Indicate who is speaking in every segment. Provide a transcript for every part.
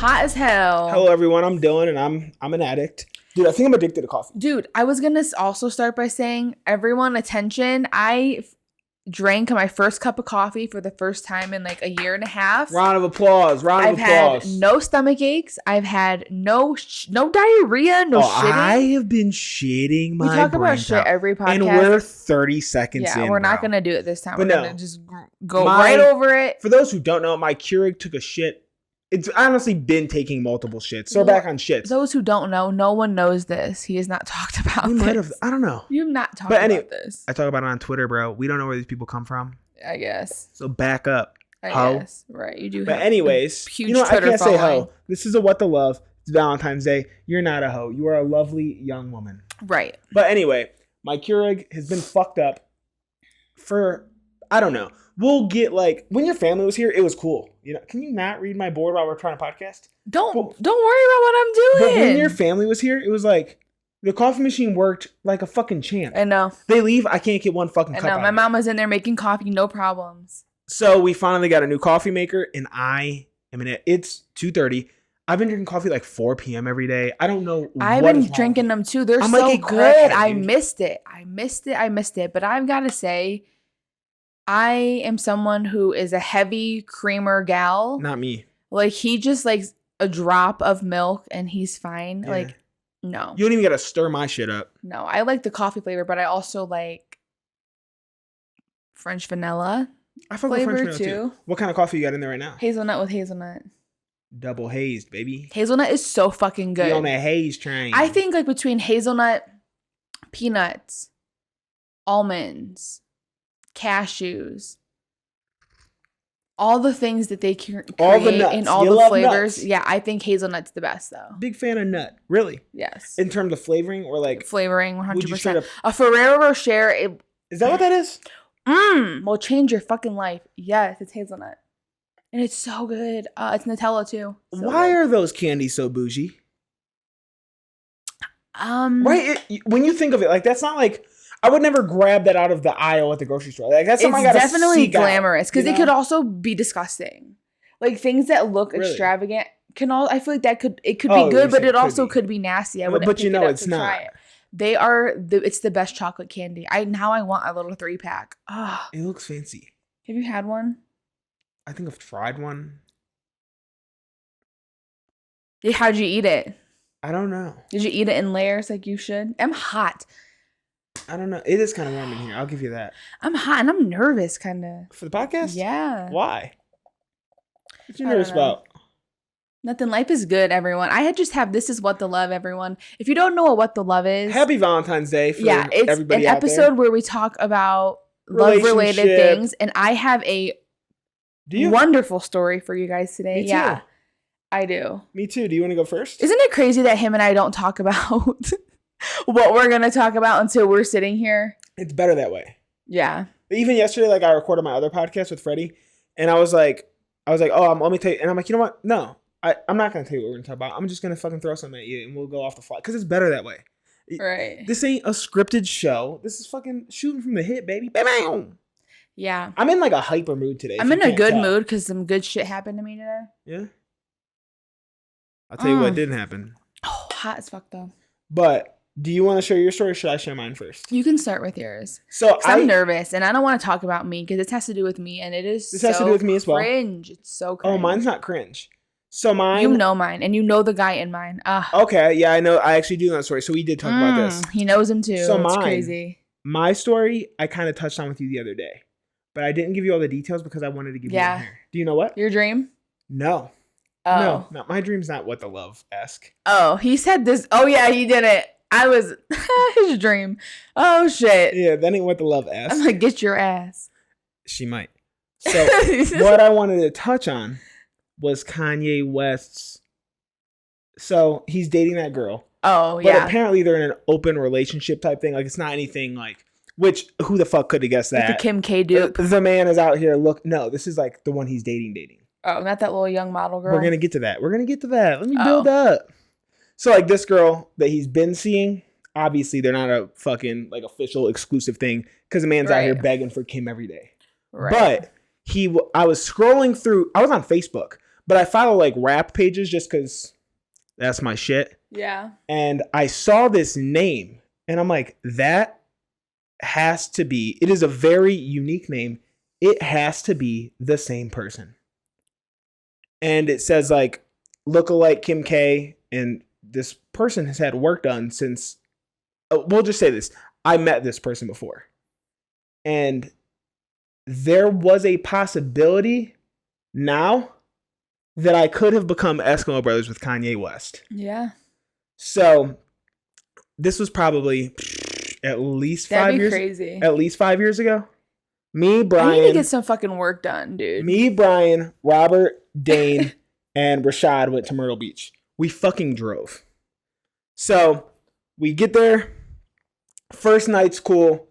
Speaker 1: hot as hell.
Speaker 2: Hello, everyone. I'm Dylan, and I'm an addict. Dude, I think I'm addicted to coffee.
Speaker 1: Dude, I was going to also start by saying, everyone, attention. I drank my first cup of coffee for the first time in like a year and a half.
Speaker 2: Round of applause.
Speaker 1: I've had no stomach aches. I've had no diarrhea, no shitting.
Speaker 2: I have been shitting my brains out.
Speaker 1: We talk about shit every podcast.
Speaker 2: And we're 30 seconds in,
Speaker 1: Yeah, we're not going to do it this time.
Speaker 2: But
Speaker 1: we're going to just go right over it.
Speaker 2: For those who don't know, my Keurig took a shit. It's honestly been taking multiple shits. So we're back on shits.
Speaker 1: Those who don't know, no one knows this. He has not talked about this.
Speaker 2: Might have. I don't know.
Speaker 1: You've not talked about this.
Speaker 2: I talk about it on Twitter, bro. We don't know where these people come from.
Speaker 1: I guess.
Speaker 2: So back up.
Speaker 1: I guess. Right. You do.
Speaker 2: But anyways,
Speaker 1: huge
Speaker 2: you know,
Speaker 1: Twitter
Speaker 2: I can't
Speaker 1: following.
Speaker 2: say hoe. This is a what the love. It's Valentine's Day. You're not a hoe. You are a lovely young woman.
Speaker 1: Right.
Speaker 2: But anyway, my Keurig has been fucked up for, I don't know. We'll get like, when your family was here, it was cool. You know, can you not read my board while we're trying to podcast?
Speaker 1: Don't worry about what I'm doing.
Speaker 2: But when your family was here, it was like, the coffee machine worked like a fucking champ.
Speaker 1: I know.
Speaker 2: They leave, I can't get one fucking cup.
Speaker 1: I know. My mom was in there making coffee, no problems.
Speaker 2: So we finally got a new coffee maker, and I am in it. It's 2:30. I've been drinking coffee like 4 p.m. every day. I don't know.
Speaker 1: I've been drinking them too. They're so good. I missed it. But I've got to say, I am someone who is a heavy creamer gal.
Speaker 2: Not me.
Speaker 1: Like, he just likes a drop of milk and he's fine.
Speaker 2: Yeah.
Speaker 1: Like, no.
Speaker 2: You don't even got to stir my shit up.
Speaker 1: No, I like the coffee flavor, but I also like French vanilla flavor too.
Speaker 2: What kind of coffee you got in there right now?
Speaker 1: Hazelnut with hazelnut.
Speaker 2: Double hazed, baby.
Speaker 1: Hazelnut is so fucking good.
Speaker 2: You on that haze train.
Speaker 1: I think like between hazelnut, peanuts, almonds, cashews, all the things that they create in all the flavors. Nuts. Yeah, I think hazelnut's the best though.
Speaker 2: Big fan of nut. Really?
Speaker 1: Yes.
Speaker 2: In terms of flavoring or like?
Speaker 1: Flavoring, 100%. A Ferrero Rocher.
Speaker 2: Is that what that is?
Speaker 1: Will change your fucking life. Yes, it's hazelnut. And it's so good. It's Nutella too. So
Speaker 2: Why
Speaker 1: good.
Speaker 2: are those candies so bougie?
Speaker 1: Right.
Speaker 2: When you think of it, like that's not like I would never grab that out of the aisle at the grocery store. Like that's something
Speaker 1: it's
Speaker 2: I gotta
Speaker 1: definitely glamorous because it could also be disgusting. Like things that look extravagant can all. I feel like it could be good, but it also could be nasty. I wouldn't. But you know, it's not. They are. It's the best chocolate candy. I want a little 3-pack. Ah,
Speaker 2: it looks fancy.
Speaker 1: Have you had one?
Speaker 2: I think I've tried one.
Speaker 1: How'd you eat it?
Speaker 2: I don't know.
Speaker 1: Did you eat it in layers like you should? I'm hot.
Speaker 2: I don't know. It is kind of warm in here. I'll give you that.
Speaker 1: I'm hot and I'm nervous, kind of.
Speaker 2: For the podcast?
Speaker 1: Yeah.
Speaker 2: Why? What you nervous about?
Speaker 1: Nothing. Life is good, everyone. This is What the Love, everyone. If you don't know what the love is.
Speaker 2: Happy Valentine's Day for everybody
Speaker 1: it's an episode where we talk about love-related things. And I have a wonderful story for you guys today.
Speaker 2: Me too.
Speaker 1: I do.
Speaker 2: Me too. Do you want to go first?
Speaker 1: Isn't it crazy that him and I don't talk about what we're going to talk about until we're sitting here?
Speaker 2: It's better that way.
Speaker 1: Yeah.
Speaker 2: Even yesterday, like I recorded my other podcast with Freddie, and I was like, oh, let me tell you. And I'm like, you know what? No, I'm not going to tell you what we're going to talk about. I'm just going to fucking throw something at you and we'll go off the fly. Because it's better that way.
Speaker 1: Right.
Speaker 2: This ain't a scripted show. This is fucking shooting from the hip, baby. Bam!
Speaker 1: Yeah.
Speaker 2: I'm in like a hyper mood today.
Speaker 1: I'm in a good mood because some good shit happened to me today.
Speaker 2: Yeah. I'll tell you what didn't happen.
Speaker 1: Oh, hot as fuck though.
Speaker 2: But do you want to share your story or should I share mine first?
Speaker 1: You can start with yours.
Speaker 2: So
Speaker 1: I'm nervous and I don't want to talk about me because it has to do with me and it is
Speaker 2: This has to do with me as well.
Speaker 1: Cringe. It's so cringe.
Speaker 2: Oh, mine's not cringe. So mine.
Speaker 1: You know mine and you know the guy in mine.
Speaker 2: Okay. Yeah, I know. I actually do know that story. So we did talk about this.
Speaker 1: He knows him too.
Speaker 2: So
Speaker 1: it's crazy.
Speaker 2: My story, I kind of touched on with you the other day. But I didn't give you all the details because I wanted to give you one here. Do you know what?
Speaker 1: Your dream?
Speaker 2: No.
Speaker 1: Oh.
Speaker 2: No, my dream's not what the love-esque.
Speaker 1: Oh, he said this. Oh, yeah, he did it. I was his dream. Oh, shit.
Speaker 2: Yeah, that ain't what the love-esque.
Speaker 1: I'm like, get your ass.
Speaker 2: She might. So what I wanted to touch on was Kanye West's. So he's dating that girl.
Speaker 1: Oh, yeah.
Speaker 2: But apparently they're in an open relationship type thing. Like, it's not anything like... Which, who the fuck could have guessed that?
Speaker 1: Like the Kim K dupe.
Speaker 2: The man is out here. Look, no, this is like the one he's dating.
Speaker 1: Oh, not that little young model girl.
Speaker 2: We're going to get to that. Let me build up. So like this girl that he's been seeing, obviously they're not a fucking like official exclusive thing because the man's out here begging for Kim every day. Right. But I was scrolling through, I was on Facebook, But I follow like rap pages just because that's my shit.
Speaker 1: Yeah.
Speaker 2: And I saw this name and I'm like, that has to be, it is a very unique name. It has to be the same person. And it says like lookalike Kim K, and this person has had work done since, we'll just say this. I met this person before. And there was a possibility now that I could have become Eskimo Brothers with Kanye West.
Speaker 1: Yeah.
Speaker 2: So this was probably at least 5 years. That'd be crazy. At least 5 years ago. Me, Brian.
Speaker 1: I need to get some fucking work done, dude.
Speaker 2: Me, Brian, Robert, Dane, and Rashad went to Myrtle Beach. We fucking drove. So we get there. First night's cool.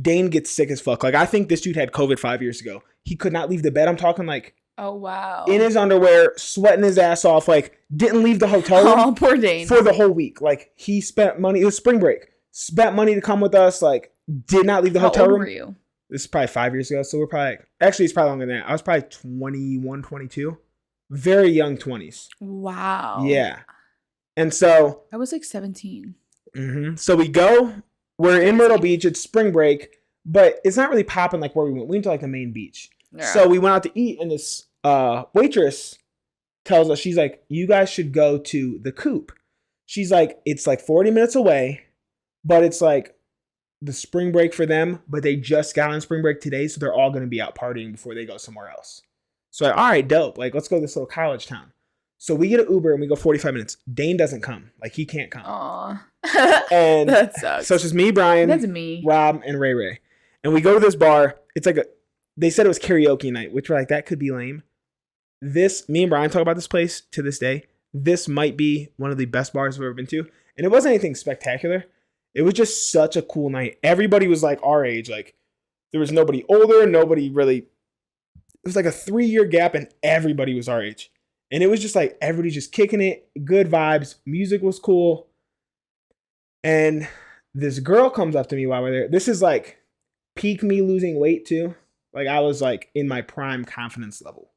Speaker 2: Dane gets sick as fuck. Like, I think this dude had COVID 5 years ago. He could not leave the bed. I'm talking like,
Speaker 1: oh, wow.
Speaker 2: in his underwear, sweating his ass off. Like, didn't leave the hotel room.
Speaker 1: Oh, poor Dane.
Speaker 2: For the whole week. Like, he spent money. It was spring break. Spent money to come with us. Like, did not leave the hotel room. How old were you? This is probably 5 years ago. So we're probably, actually, it's probably longer than that. I was probably 21, 22. Very young 20s.
Speaker 1: Wow.
Speaker 2: Yeah. And so.
Speaker 1: I was like 17.
Speaker 2: Mm-hmm. So we go. We're in Myrtle Beach. It's spring break. But it's not really popping like where we went. We went to like the main beach. Yeah. So we went out to eat. And this waitress tells us, she's like, you guys should go to the Coop. She's like, it's like 40 minutes away. But it's like the spring break for them, but they just got on spring break today, so they're all going to be out partying before they go somewhere else. So like, all right, dope. Like, let's go to this little college town. So we get an Uber and we go 45 minutes. Dane doesn't come. Like, he can't come.
Speaker 1: Aw.
Speaker 2: And
Speaker 1: that sucks.
Speaker 2: So it's just me, Brian,
Speaker 1: that's me,
Speaker 2: Rob, and Ray Ray. And we go to this bar. It's like they said it was karaoke night, which we're like, that could be lame. Me and Brian talk about this place to this day. This might be one of the best bars I've ever been to. And it wasn't anything spectacular. It was just such a cool night. Everybody was like our age. Like, there was nobody older, nobody really. It was like a 3-year gap and everybody was our age. And it was just like everybody just kicking it, good vibes, music was cool. And this girl comes up to me while we're there. This is like peak me losing weight too. Like, I was like in my prime confidence level.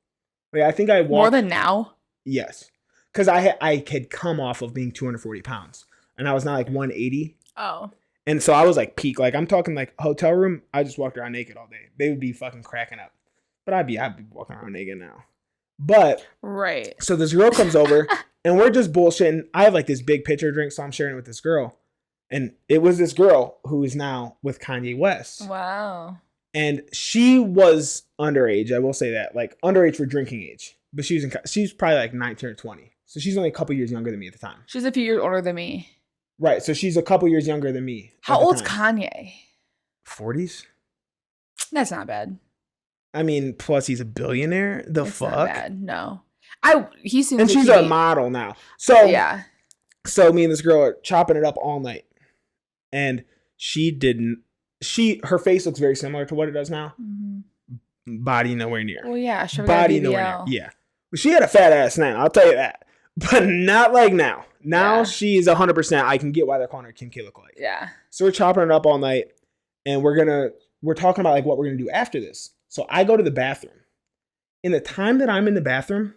Speaker 2: Like, I think I walked.
Speaker 1: More than now?
Speaker 2: Yes. Because I had come off of being 240 pounds. And I was now like 180.
Speaker 1: Oh.
Speaker 2: And so I was like peak. Like, I'm talking like hotel room. I just walked around naked all day. They would be fucking cracking up. But I'd be walking around naked now. But.
Speaker 1: Right.
Speaker 2: So this girl comes over and we're just bullshitting. I have like this big pitcher drink, so I'm sharing it with this girl. And it was this girl who is now with Kanye West.
Speaker 1: Wow. And
Speaker 2: she was underage. I will say that. Like, underage for drinking age. But she's probably like 19 or 20. So she's only a couple years younger than me at the time.
Speaker 1: She's a few years older than me.
Speaker 2: Right. So she's a couple years younger than me.
Speaker 1: How old's Kanye?
Speaker 2: 40s.
Speaker 1: That's not bad.
Speaker 2: I mean, plus he's a billionaire. The
Speaker 1: it's
Speaker 2: fuck?
Speaker 1: Not bad. No. He seems.
Speaker 2: And she's a model now. So
Speaker 1: yeah.
Speaker 2: So me and this girl are chopping it up all night. And her face looks very similar to what it does now. Mm-hmm. Body nowhere near.
Speaker 1: Well, yeah.
Speaker 2: Body nowhere near. Yeah. Well, she had a fat ass now. I'll tell you that. But not like now. Now she is 100%. I can get why they're calling her Kim K lookalike.
Speaker 1: Yeah.
Speaker 2: So we're chopping it up all night. And we're talking about like what we're going to do after this. So I go to the bathroom. In the time that I'm in the bathroom,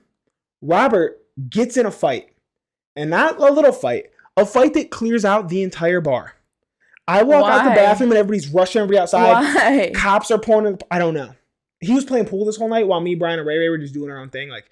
Speaker 2: Robert gets in a fight. And not a little fight. A fight that clears out the entire bar. I walk out the bathroom and everybody's rushing everybody outside.
Speaker 1: Why?
Speaker 2: Cops are pouring. I don't know. He was playing pool this whole night while me, Brian, and Ray Ray were just doing our own thing. Like,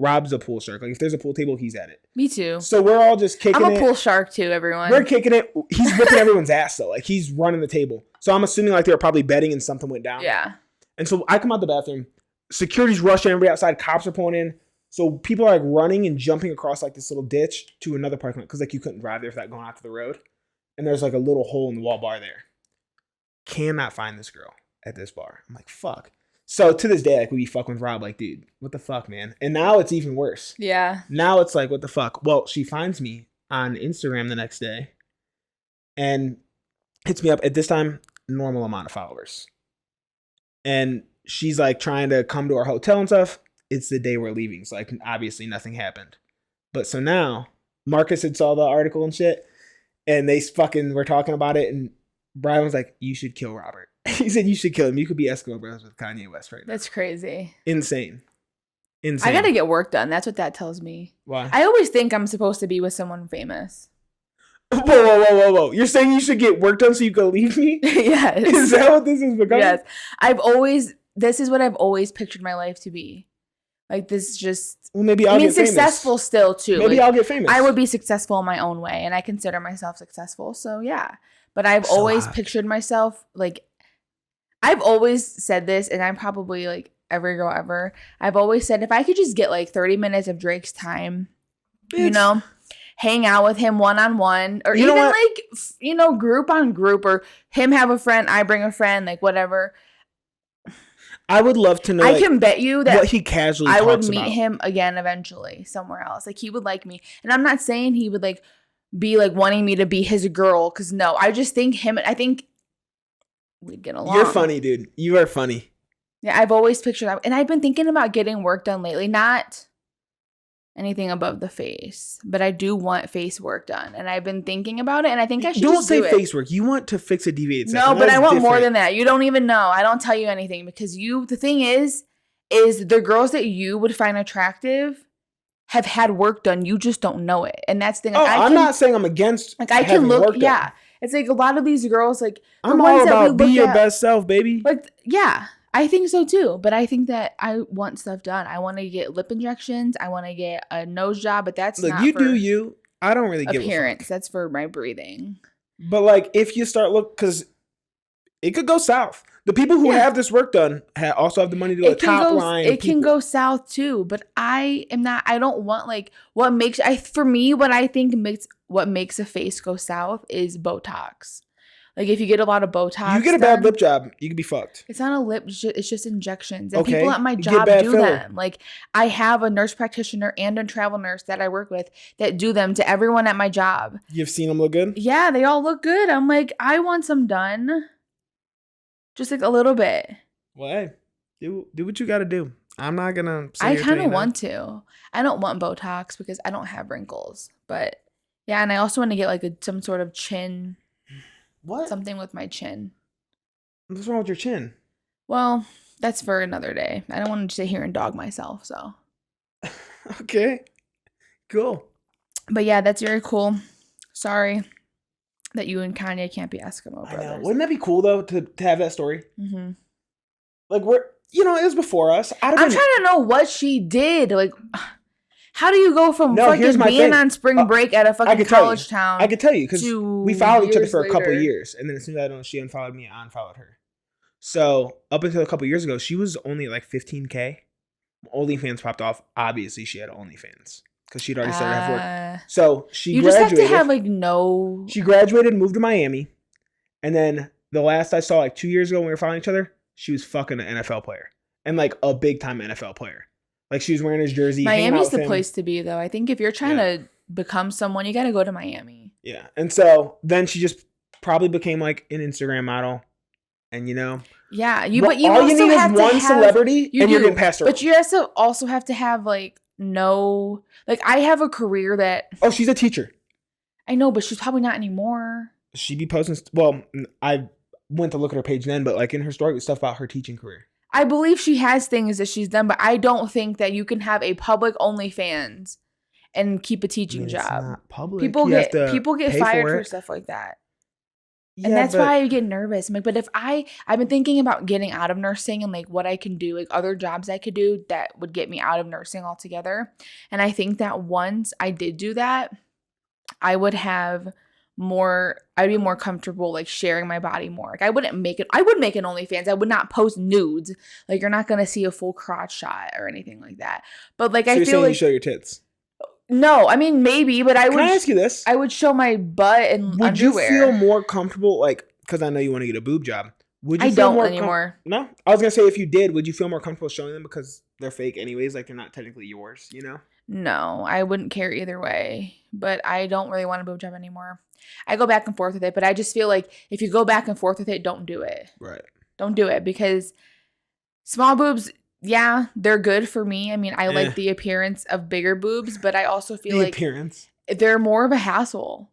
Speaker 2: Rob's a pool shark. Like, if there's a pool table, he's at it.
Speaker 1: Me too.
Speaker 2: So we're all just kicking it.
Speaker 1: I'm a pool shark too, everyone.
Speaker 2: We're kicking it. He's whipping everyone's ass, though. Like, he's running the table. So I'm assuming, like, they were probably betting and something went down.
Speaker 1: Yeah.
Speaker 2: And so I come out the bathroom. Security's rushing everybody outside. Cops are pulling in. So people are, like, running and jumping across, like, this little ditch to another parking lot. Because, like, you couldn't drive there without going out to the road. And there's, like, a little hole in the wall bar there. Cannot find this girl at this bar. I'm like, fuck. So to this day, like, we be fucking with Rob, like, dude, what the fuck, man? And now it's even worse.
Speaker 1: Yeah.
Speaker 2: Now it's like, what the fuck? Well, she finds me on Instagram the next day and hits me up at this time, normal amount of followers. And she's like trying to come to our hotel and stuff. It's the day we're leaving. So like, obviously nothing happened. But so now Marcus had saw the article and shit and they fucking were talking about it. And Brian was like, you should kill Robert. He said, you should kill him. You could be Eskimo Brothers with Kanye West right now.
Speaker 1: That's crazy.
Speaker 2: Insane. insane.
Speaker 1: I gotta get work done. That's what that tells me.
Speaker 2: Why?
Speaker 1: I always think I'm supposed to be with someone famous.
Speaker 2: Whoa. You're saying you should get work done so you can leave me?
Speaker 1: Yes.
Speaker 2: Is that what this is becoming?
Speaker 1: Yes. This is what I've always pictured my life to be. Like, this just...
Speaker 2: Well, maybe I'll get famous.
Speaker 1: Successful still, too.
Speaker 2: Maybe I'll get famous.
Speaker 1: I would be successful in my own way, and I consider myself successful, so yeah. But I've always pictured myself, like... I've always said this, and I'm probably, like, every girl ever. I've always said, if I could just get, like, 30 minutes of Drake's time, you know... hang out with him one-on-one, or even like, you know, group on group, or him have a friend, I bring a friend, like whatever.
Speaker 2: I would love to know.
Speaker 1: I can bet you that
Speaker 2: what he casually
Speaker 1: I would
Speaker 2: talks
Speaker 1: meet
Speaker 2: about.
Speaker 1: him again eventually somewhere else. Like, he would like me, and I'm not saying he would like be like wanting me to be his girl, because no, I just think I think we'd get along.
Speaker 2: You're funny, dude. You are funny.
Speaker 1: Yeah, I've always pictured that, and I've been thinking about getting work done lately. Not anything above the face, but I do want face work done, and I've been thinking about it, and I think I should
Speaker 2: don't
Speaker 1: just
Speaker 2: say
Speaker 1: do it.
Speaker 2: face work. You want to fix a deviated
Speaker 1: septum. No, but I want more than that. You don't even know. I don't tell you anything, because the thing is the girls that you would find attractive have had work done. You just don't know it, and that's the thing. Like,
Speaker 2: I'm not saying I'm against.
Speaker 1: Like, I can look. Yeah, it's like a lot of these girls. Like,
Speaker 2: I'm all about be your best self, baby.
Speaker 1: Like, yeah. I think so too, but I think that I want stuff done. I want to get lip injections. I want to get a nose job, but that's not
Speaker 2: you
Speaker 1: for
Speaker 2: do you. I don't really give
Speaker 1: appearance. That's for my breathing.
Speaker 2: But like, if you start because it could go south. The people who have this work done also have the money to go top line.
Speaker 1: It can go south too, but I am not. I don't want like what makes for me. What I think makes a face go south is Botox. Like, if you get a lot of Botox,
Speaker 2: you get a bad lip job, you could be fucked.
Speaker 1: It's not a lip; it's just injections. And people at my job do them. Like, I have a nurse practitioner and a travel nurse that I work with that do them to everyone at my job.
Speaker 2: You've seen them look good?
Speaker 1: Yeah, they all look good. I'm like, I want some done, just like a little bit.
Speaker 2: Well, hey, do what you got to do. I'm not gonna.
Speaker 1: I kind of want to. I don't want Botox because I don't have wrinkles, but yeah, and I also want to get like some sort of chin.
Speaker 2: What?
Speaker 1: Something with my chin.
Speaker 2: What's wrong with your chin?
Speaker 1: Well, that's for another day. I don't want to sit here and dog myself, so.
Speaker 2: Okay. Cool.
Speaker 1: But yeah, that's very cool. Sorry that you and Kanye can't be Eskimo Brothers.
Speaker 2: I know. Wouldn't that be cool, though, to have that story? Mm-hmm. Like, it was before us.
Speaker 1: I'm trying to know what she did. Like, how do you go from fucking being on spring break at a fucking college town?
Speaker 2: I could tell you, because we followed each other for a couple of years. And then as soon as I know she unfollowed me, I unfollowed her. So up until a couple of years ago, she was only like 15K. OnlyFans popped off. Obviously, she had OnlyFans because she'd already started to have work. So she graduated.
Speaker 1: Just have to have like no.
Speaker 2: She graduated, moved to Miami. And then the last I saw, like 2 years ago when we were following each other, she was fucking an NFL player. And like a big time NFL player. Like, she was wearing his jersey.
Speaker 1: Miami's the place to be, though. I think if you're trying to become someone, you got to go to Miami.
Speaker 2: Yeah. And so then she just probably became like an Instagram model. And
Speaker 1: yeah,
Speaker 2: but you also need have one celebrity, and you're getting passed around.
Speaker 1: But you also have to have like no, like I have a career that.
Speaker 2: Oh, she's a teacher.
Speaker 1: I know, but she's probably not anymore.
Speaker 2: She'd be posting. Well, I went to look at her page then, but like in her story was stuff about her teaching career.
Speaker 1: I believe she has things that she's done, but I don't think that you can have a public OnlyFans and keep a teaching job. It's not public. People get fired for stuff like that. Yeah, and that's why I get nervous. I'm like, but if I've been thinking about getting out of nursing and like what I can do, like other jobs I could do that would get me out of nursing altogether. And I think that once I did do that, I'd be more comfortable like sharing my body more. Like I would make an OnlyFans. I would not post nudes. Like you're not gonna see a full crotch shot or anything like that. But like, so I feel like you
Speaker 2: show your tits.
Speaker 1: No, I mean maybe, but
Speaker 2: Can I ask you this?
Speaker 1: I would show my butt and underwear.
Speaker 2: Would you feel more comfortable, like, because I know you want to get a boob job? Would you?
Speaker 1: I don't anymore.
Speaker 2: No, I was gonna say if you did, would you feel more comfortable showing them because they're fake anyways? Like they're not technically yours,
Speaker 1: No, I wouldn't care either way. But I don't really want a boob job anymore. I go back and forth with it, but I just feel like if you go back and forth with it, don't do it.
Speaker 2: Right.
Speaker 1: Don't do it because small boobs. Yeah, they're good for me. I mean, I like the appearance of bigger boobs, but I also feel like
Speaker 2: appearance.
Speaker 1: They're more of a hassle.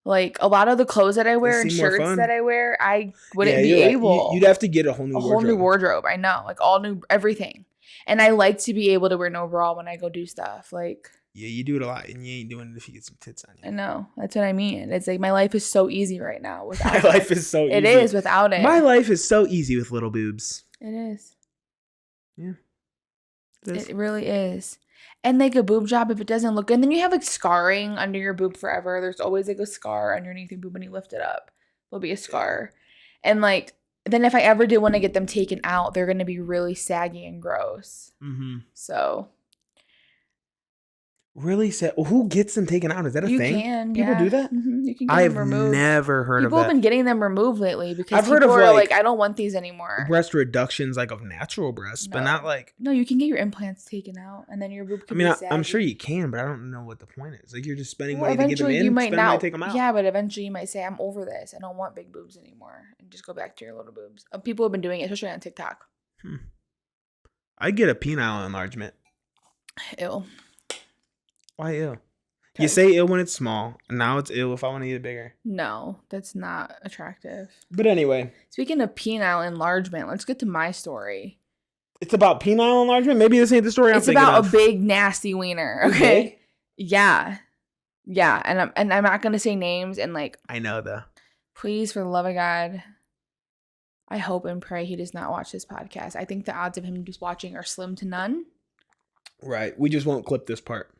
Speaker 1: Like a lot of the clothes that I wear and shirts that I wear, I wouldn't be able.
Speaker 2: You'd have to get a whole new
Speaker 1: wardrobe. I know, like all new everything. And I like to be able to wear no bra when I go do stuff. Like
Speaker 2: yeah, you do it a lot, and you ain't doing it if you get some tits on you.
Speaker 1: I know, that's what I mean. It's like my life is so easy right now without
Speaker 2: my life is so easy.
Speaker 1: It is without it.
Speaker 2: My life is so easy with little boobs.
Speaker 1: It is.
Speaker 2: Yeah,
Speaker 1: it really is. And like a boob job, if it doesn't look good, and then you have like scarring under your boob forever. There's always like a scar underneath your boob when you lift it up. There'll be a scar. And like, then if I ever do want to get them taken out, they're going to be really saggy and gross. Mm-hmm. So.
Speaker 2: Really sad. Well, who gets them taken out? Is that a thing?
Speaker 1: You can.
Speaker 2: People do that?
Speaker 1: Mm-hmm. You can get them removed.
Speaker 2: I've never heard of that.
Speaker 1: People have been getting them removed lately because people are like, I don't want these anymore.
Speaker 2: Breast reductions, like of natural breasts, but not like.
Speaker 1: No, you can get your implants taken out and then your boob can be saggy.
Speaker 2: I'm sure you can, but I don't know what the point is. Like you're just spending money to get them in, spending money to take them out.
Speaker 1: Yeah, but eventually you might say, I'm over this. I don't want big boobs anymore. And just go back to your little boobs. People have been doing it, especially on TikTok.
Speaker 2: I get a penile enlargement.
Speaker 1: Ew.
Speaker 2: Why ill? You say ill when it's small. Now it's ill if I want to get it bigger.
Speaker 1: No, that's not attractive.
Speaker 2: But anyway.
Speaker 1: Speaking of penile enlargement, let's get to my story.
Speaker 2: It's about penile enlargement? Maybe this ain't the story I'm thinking of.
Speaker 1: It's about a big, nasty wiener, okay? Yeah. Yeah, and I'm not going to say names and like...
Speaker 2: I know, though.
Speaker 1: Please, for the love of God, I hope and pray he does not watch this podcast. I think the odds of him just watching are slim to none.
Speaker 2: Right. We just won't clip this part.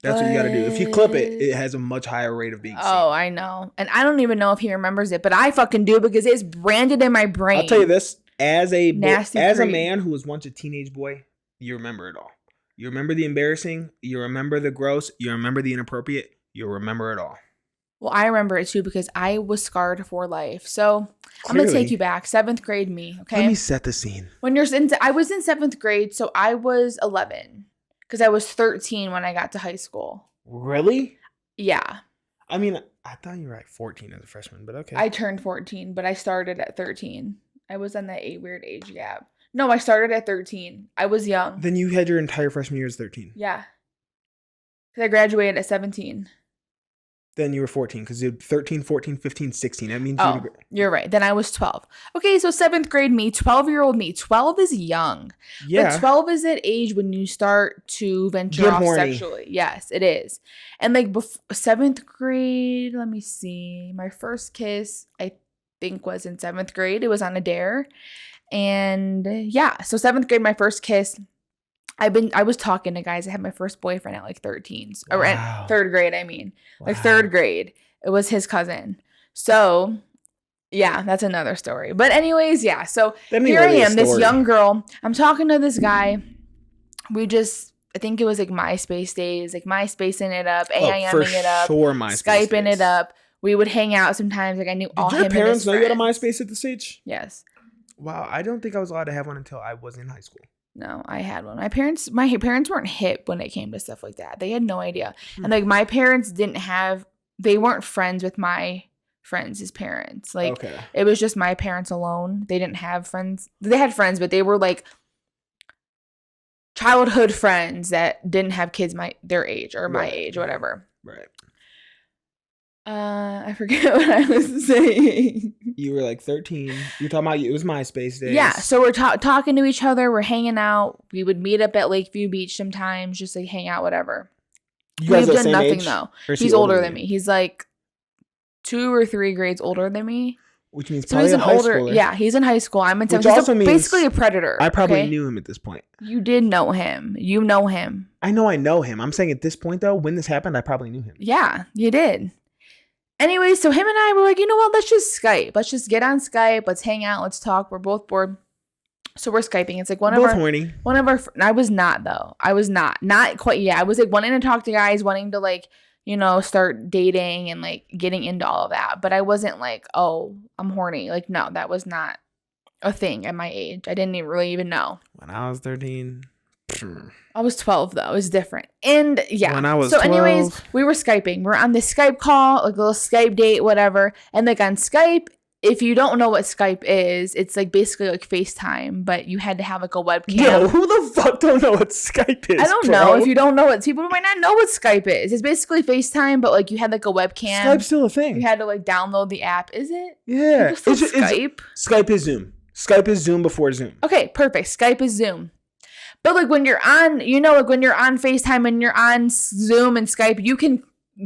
Speaker 2: That's what you got to do. If you clip it, it has a much higher rate of being seen.
Speaker 1: Oh, I know. And I don't even know if he remembers it, but I fucking do because it's branded in my brain.
Speaker 2: I'll tell you this. As a man who was once a teenage boy, you remember it all. You remember the embarrassing. You remember the gross. You remember the inappropriate. You remember it all.
Speaker 1: Well, I remember it too because I was scarred for life. So I'm going to take you back. 7th grade me, okay?
Speaker 2: Let me set the scene.
Speaker 1: I was in 7th grade, so I was 11. Because I was 13 when I got to high school.
Speaker 2: Really?
Speaker 1: Yeah.
Speaker 2: I mean, I thought you were like 14 as a freshman, but okay.
Speaker 1: I turned 14, but I started at 13. I was on that weird age gap. No, I started at 13. I was young.
Speaker 2: Then you had your entire freshman year as 13.
Speaker 1: Yeah. Because I graduated at 17.
Speaker 2: Then you were 14 because you had 13, 14, 15, 16. That means
Speaker 1: you're right. Then I was 12. Okay, so 7th grade me, 12-year-old me. 12 is young. Yeah. But 12 is that age when you start to venture off sexually. Yes, it is. And like 7th grade, let me see. My first kiss, I think, was in 7th grade. It was on a dare. And yeah, so 7th grade, my first kiss. I was talking to guys. I had my first boyfriend at like 13. Wow. Or at 3rd grade, I mean. Wow. Like 3rd grade. It was his cousin. So, yeah, that's another story. But anyways, yeah. So here I am, this young girl. I'm talking to this guy. I think it was like MySpace days. Like MySpacing it up, AIMing it up. Skyping it up. We would hang out sometimes. Like I knew all him and his friends. Did your parents know you had a
Speaker 2: MySpace at this age?
Speaker 1: Yes.
Speaker 2: Wow, I don't think I was allowed to have one until I was in high school.
Speaker 1: No, I had one. My parents weren't hip when it came to stuff like that. They had no idea. And like my parents they weren't friends with my friends' parents. Like It was just my parents alone. They didn't have friends. They had friends, but they were like childhood friends that didn't have kids their age or my age, whatever.
Speaker 2: Right.
Speaker 1: I forget what I was saying.
Speaker 2: You were like 13. You're talking about it was MySpace days.
Speaker 1: Yeah, so we're talking to each other. We're hanging out. We would meet up at Lakeview Beach sometimes, just like hang out, whatever. We've done nothing though. He's older than me. He's like 2 or 3 grades older than me.
Speaker 2: Which means so he's an older. Schooler.
Speaker 1: Yeah, he's in high school. I'm in 7th. He's basically a predator.
Speaker 2: I probably knew him at this point.
Speaker 1: You did know him. You know him.
Speaker 2: I know him. I'm saying at this point though, when this happened, I probably knew him.
Speaker 1: Yeah, you did. Anyway, so him and I were like, you know what? Let's just Skype. Let's just get on Skype. Let's hang out. Let's talk. We're both bored. So we're Skyping. It's like
Speaker 2: horny.
Speaker 1: I was not though. I was not quite. Yeah. I was like wanting to talk to guys, wanting to like, start dating and like getting into all of that. But I wasn't like, oh, I'm horny. Like, no, that was not a thing at my age. I didn't really even know.
Speaker 2: When I was 13.
Speaker 1: I was 12 though. It was different. And yeah.
Speaker 2: When I was
Speaker 1: 12. Anyways, we were Skyping. We're on this Skype call, like a little Skype date, whatever. And like on Skype, if you don't know what Skype is, it's like basically like FaceTime, but you had to have like a webcam.
Speaker 2: Yo, who the fuck don't know what Skype is?
Speaker 1: I don't know. If you don't know what, people might not know what Skype is. It's basically FaceTime, but like you had like a webcam.
Speaker 2: Skype's still a thing.
Speaker 1: You had to like download the app. Is it?
Speaker 2: Yeah.
Speaker 1: It's Skype.
Speaker 2: Skype is Zoom. Skype is Zoom before Zoom.
Speaker 1: Okay, perfect. Skype is Zoom. But like when you're on, like when you're on FaceTime and you're on Zoom and Skype, you can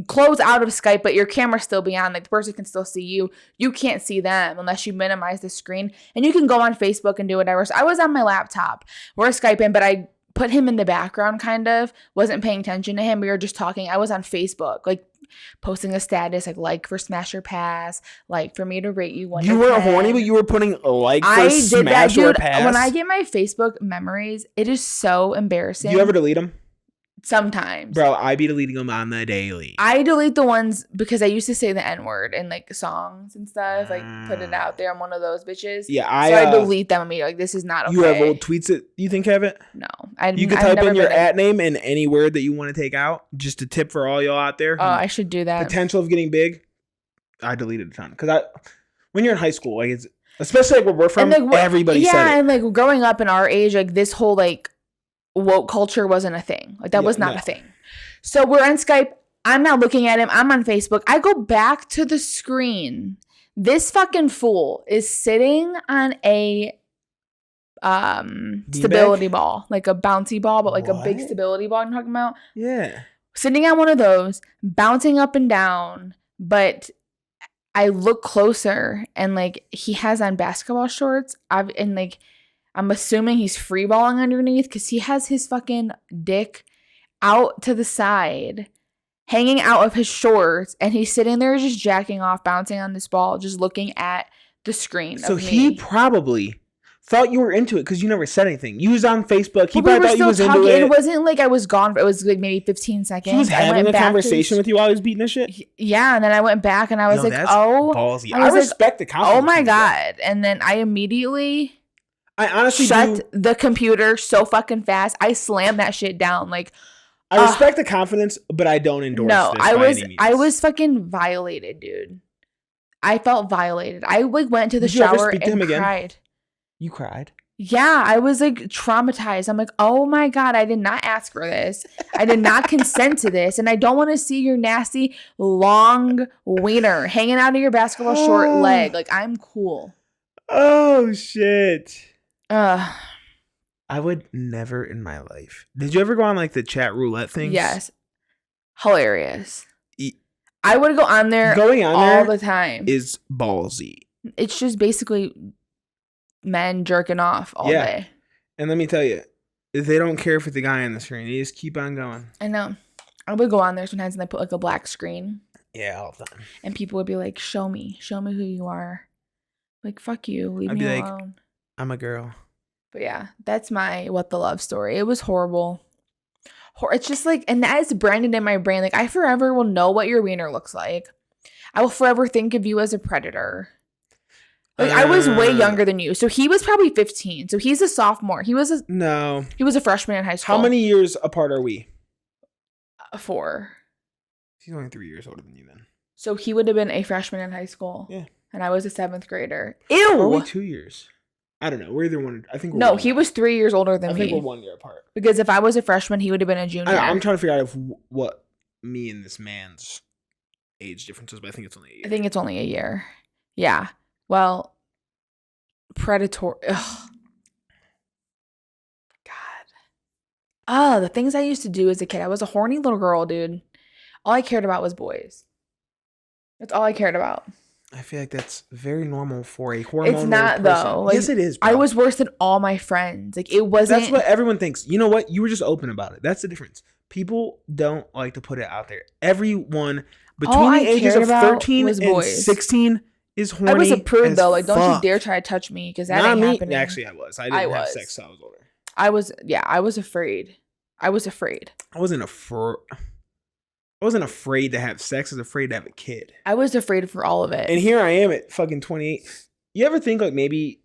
Speaker 1: close out of Skype, but your camera still be on. Like the person can still see you. You can't see them unless you minimize the screen. And you can go on Facebook and do whatever. So I was on my laptop. We're Skyping, but I put him in the background kind of. Wasn't paying attention to him. We were just talking. I was on Facebook, like posting a status, like for Smash or Pass, like for me to rate you 1 to 10.
Speaker 2: You weren't horny, but you were putting a like for Smash or Pass.
Speaker 1: When I get my Facebook memories, it is so embarrassing.
Speaker 2: Do you ever delete them?
Speaker 1: Sometimes.
Speaker 2: Bro, I be deleting them on the daily.
Speaker 1: I delete the ones because I used to say the N-word in like songs and stuff, like put it out there. I'm one of those bitches.
Speaker 2: Yeah,
Speaker 1: I delete them immediately. Like, this is not okay.
Speaker 2: You have old tweets that you think have it?
Speaker 1: No.
Speaker 2: You can type in your at name and any word that you want to take out. Just a tip for all y'all out there.
Speaker 1: Oh, I should do that.
Speaker 2: Potential of getting big. I deleted a ton. Because when you're in high school, like it's especially like where we're from, like, everybody said it.
Speaker 1: Yeah, and like growing up in our age, like this whole like woke culture wasn't a thing. Like that was not a thing. So we're on Skype. I'm not looking at him. I'm on Facebook. I go back to the screen. This fucking fool is sitting on a stability ball, like a bouncy ball, but like a big stability ball. I'm talking about.
Speaker 2: Yeah.
Speaker 1: Sitting on one of those, bouncing up and down. But I look closer, and like he has on basketball shorts. I'm assuming he's free balling underneath because he has his fucking dick out to the side, hanging out of his shorts, and he's sitting there just jacking off, bouncing on this ball, just looking at the screen.
Speaker 2: So he probably thought you were into it because you never said anything. You was on Facebook. He probably thought you was into it.
Speaker 1: It wasn't like I was gone. It was like maybe 15 seconds.
Speaker 2: He was having a conversation with you while he was beating this shit?
Speaker 1: Yeah, and then I went back and I was
Speaker 2: ballsy. I respect the confidence.
Speaker 1: Oh my God. And then I immediately...
Speaker 2: I honestly
Speaker 1: shut the computer so fucking fast. I slammed that shit down. Like,
Speaker 2: I respect the confidence, but I don't endorse this.
Speaker 1: I was fucking violated, dude. I felt violated. I like went to the shower and cried.
Speaker 2: You cried?
Speaker 1: Yeah, I was like traumatized. I'm like, oh my God, I did not ask for this. I did not consent to this, and I don't want to see your nasty long wiener hanging out of your basketball short leg. Like, I'm cool.
Speaker 2: Oh shit. I would never in my life. Did you ever go on like the chat roulette things?
Speaker 1: Yes. Hilarious. I would go on there
Speaker 2: going on
Speaker 1: all
Speaker 2: there
Speaker 1: the time.
Speaker 2: Is ballsy.
Speaker 1: It's just basically men jerking off all day.
Speaker 2: And let me tell you, they don't care if it's a guy on the screen. They just keep on going.
Speaker 1: I know. I would go on there sometimes and I put like a black screen.
Speaker 2: Yeah, all the time.
Speaker 1: And people would be like, show me who you are. Like, fuck you. Leave me alone.
Speaker 2: I'm a girl.
Speaker 1: But yeah, that's my what the love story. It was horrible. It's just like, and that is branded in my brain. Like, I forever will know what your wiener looks like. I will forever think of you as a predator. Like, I was way younger than you. So he was probably 15. So he's a sophomore. He was a freshman in high school.
Speaker 2: How many years apart are we?
Speaker 1: 4.
Speaker 2: He's only 3 years older than you then.
Speaker 1: So he would have been a freshman in high school.
Speaker 2: Yeah.
Speaker 1: And I was a 7th grader. Ew!
Speaker 2: Only 2 years. I don't know. We're either one. I think we're
Speaker 1: no, he was 3 years older than me.
Speaker 2: I think we're 1 year apart.
Speaker 1: Because if I was a freshman, he would have been a junior.
Speaker 2: I'm trying to figure out what me and this man's age difference is, but I think it's only a year.
Speaker 1: I think it's only a year. Yeah. Well, predatory. Ugh. God. Oh, the things I used to do as a kid. I was a horny little girl, dude. All I cared about was boys. That's all I cared about.
Speaker 2: I feel like that's very normal for a hormonal
Speaker 1: It's not,
Speaker 2: person.
Speaker 1: though. Like,
Speaker 2: yes, it is, bro.
Speaker 1: I was worse than all my friends. Like, it wasn't...
Speaker 2: That's what everyone thinks. You know what? You were just open about it. That's the difference. People don't like to put it out there. Everyone between the ages of 13 and 16 is horny.
Speaker 1: I was a prude, though. Like, don't you dare try to touch me, because that ain't happening.
Speaker 2: Actually, I was. I didn't have sex till I was older.
Speaker 1: I was afraid. I was afraid.
Speaker 2: I wasn't afraid to have sex. I was afraid to have a kid.
Speaker 1: I was afraid for all of it.
Speaker 2: And here I am at fucking 28. You ever think like maybe